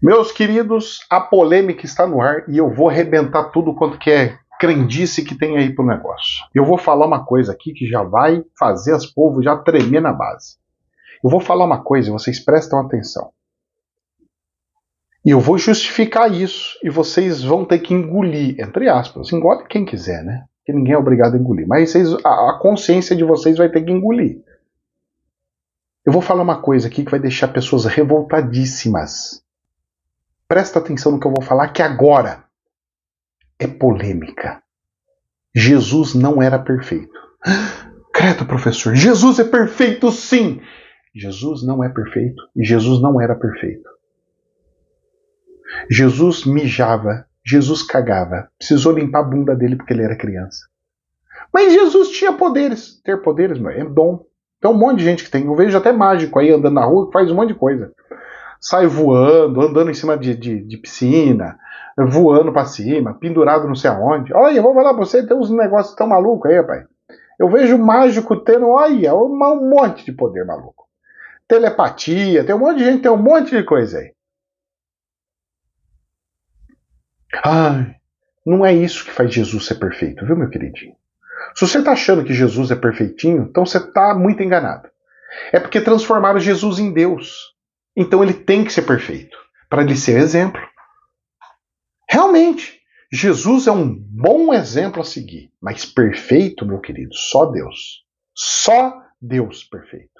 Meus queridos, a polêmica está no ar e eu vou arrebentar tudo quanto que é crendice que tem aí pro negócio. Eu vou falar uma coisa aqui que já vai fazer as povos já tremer na base. Eu vou falar uma coisa e vocês prestam atenção. E eu vou justificar isso e vocês vão ter que engolir, entre aspas. Engole quem quiser, né? Porque ninguém é obrigado a engolir. Mas a consciência de vocês vai ter que engolir. Eu vou falar uma coisa aqui que vai deixar pessoas revoltadíssimas. Presta atenção no que eu vou falar, que agora é polêmica. Jesus não era perfeito. Credo, professor, Jesus é perfeito sim! Jesus não é perfeito e Jesus não era perfeito. Jesus mijava, Jesus cagava, precisou limpar a bunda dele porque ele era criança. Mas Jesus tinha poderes. Ter poderes é dom. Tem um monte de gente que tem. Eu vejo até mágico aí andando na rua que faz um monte de coisa. Sai voando, andando em cima de piscina, voando pra cima, pendurado não sei aonde. Olha, eu vou falar pra você, tem uns negócios tão malucos aí, rapaz. Eu vejo mágico tendo, olha, um monte de poder maluco. Telepatia, tem um monte de gente, tem um monte de coisa aí. Ai, não é isso que faz Jesus ser perfeito, viu, meu queridinho? Se você tá achando que Jesus é perfeitinho, então você tá muito enganado. É porque transformaram Jesus em Deus. Então ele tem que ser perfeito, para ele ser exemplo. Realmente, Jesus é um bom exemplo a seguir, mas perfeito, meu querido, só Deus. Só Deus perfeito.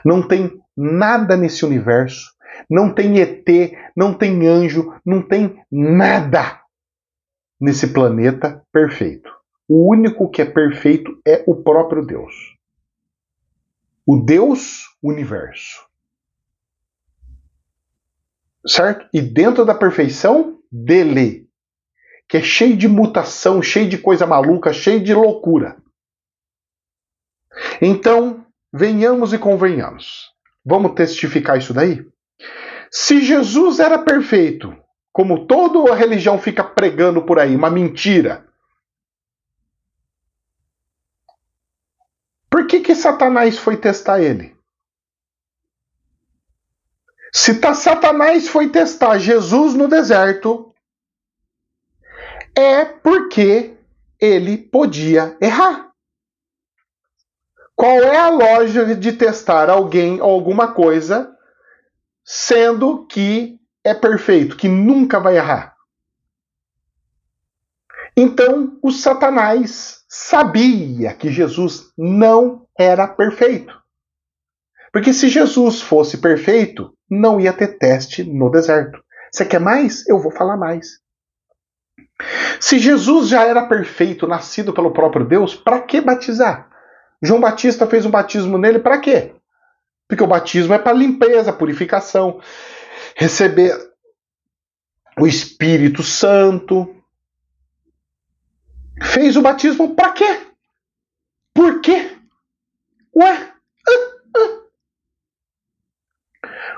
Não tem nada nesse universo, não tem ET, não tem anjo, não tem nada nesse planeta perfeito. O único que é perfeito é o próprio Deus. O Deus universo. Certo? E dentro da perfeição dele, que é cheio de mutação, cheio de coisa maluca, cheio de loucura. Então, venhamos e convenhamos. Vamos testificar isso daí? Se Jesus era perfeito, como toda a religião fica pregando por aí, uma mentira, por que Satanás foi testar ele? Se Satanás foi testar Jesus no deserto, é porque ele podia errar. Qual é a lógica de testar alguém ou alguma coisa sendo que é perfeito, que nunca vai errar? Então, o Satanás sabia que Jesus não era perfeito. Porque se Jesus fosse perfeito, não ia ter teste no deserto. Você quer mais? Eu vou falar mais. Se Jesus já era perfeito, nascido pelo próprio Deus, para que batizar? João Batista fez um batismo nele para quê? Porque o batismo é para limpeza, purificação, receber o Espírito Santo. Fez o batismo para quê? Por quê? Ué?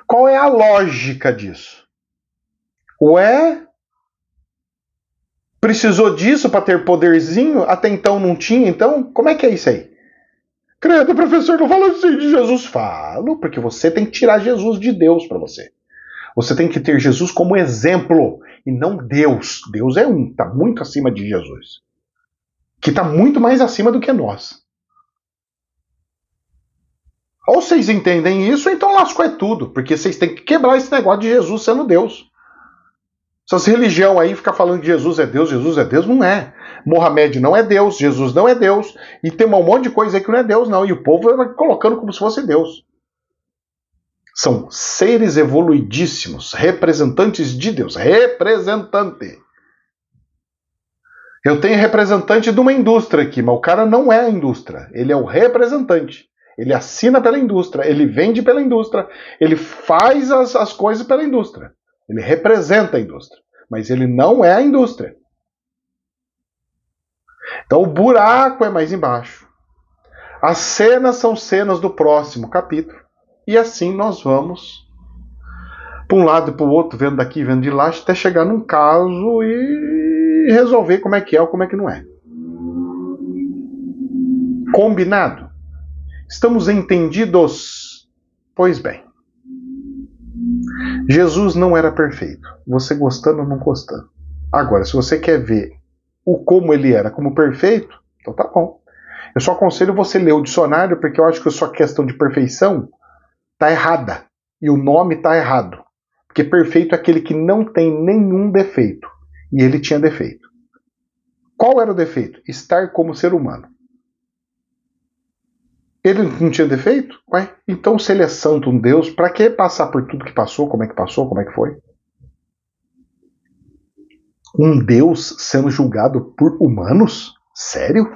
Qual é a lógica disso? Ué? Precisou disso para ter poderzinho? Até então não tinha, então? Como é que é isso aí? Credo, professor, não fala assim de Jesus. Falo, porque você tem que tirar Jesus de Deus para você. Você tem que ter Jesus como exemplo e não Deus. Deus é um, está muito acima de Jesus. Que está muito mais acima do que nós. Ou vocês entendem isso, ou então lascou é tudo. Porque vocês têm que quebrar esse negócio de Jesus sendo Deus. Essas religiões aí ficam falando que Jesus é Deus, não é. Mohamed não é Deus, Jesus não é Deus, e tem um monte de coisa aí que não é Deus, não. E o povo vai colocando como se fosse Deus. São seres evoluidíssimos, representantes de Deus. Representante. Eu tenho representante de uma indústria aqui, mas o cara não é a indústria. Ele é o representante. Ele assina pela indústria, ele vende pela indústria, ele faz as coisas pela indústria. Ele representa a indústria, mas ele não é a indústria. Então o buraco é mais embaixo. As cenas são cenas do próximo capítulo. E assim nós vamos para um lado e para o outro, vendo daqui, vendo de lá, até chegar num caso e resolver como é que é ou como é que não é. Combinado? Estamos entendidos? Pois bem. Jesus não era perfeito, você gostando ou não gostando. Agora, se você quer ver o como ele era como perfeito, então tá bom. Eu só aconselho você ler o dicionário, porque eu acho que a sua questão de perfeição tá errada. E o nome tá errado. Porque perfeito é aquele que não tem nenhum defeito. E ele tinha defeito. Qual era o defeito? Estar como ser humano. Ele não tinha defeito? Ué, então se ele é santo, um Deus, para que passar por tudo que passou, como é que foi? Um Deus sendo julgado por humanos? Sério?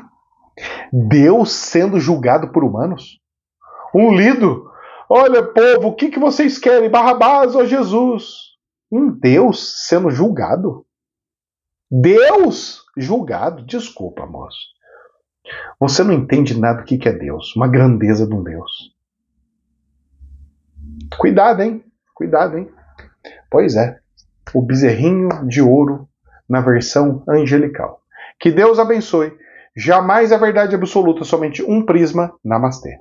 Deus sendo julgado por humanos? Um lido. Olha, povo, o que vocês querem? Barrabás ou Jesus? Um Deus sendo julgado? Deus julgado? Desculpa, moço. Você não entende nada do que é Deus. Uma grandeza de um Deus. Cuidado, hein? Cuidado, hein? Pois é. O bezerrinho de ouro na versão angelical. Que Deus abençoe. Jamais a verdade absoluta, somente um prisma. Namastê.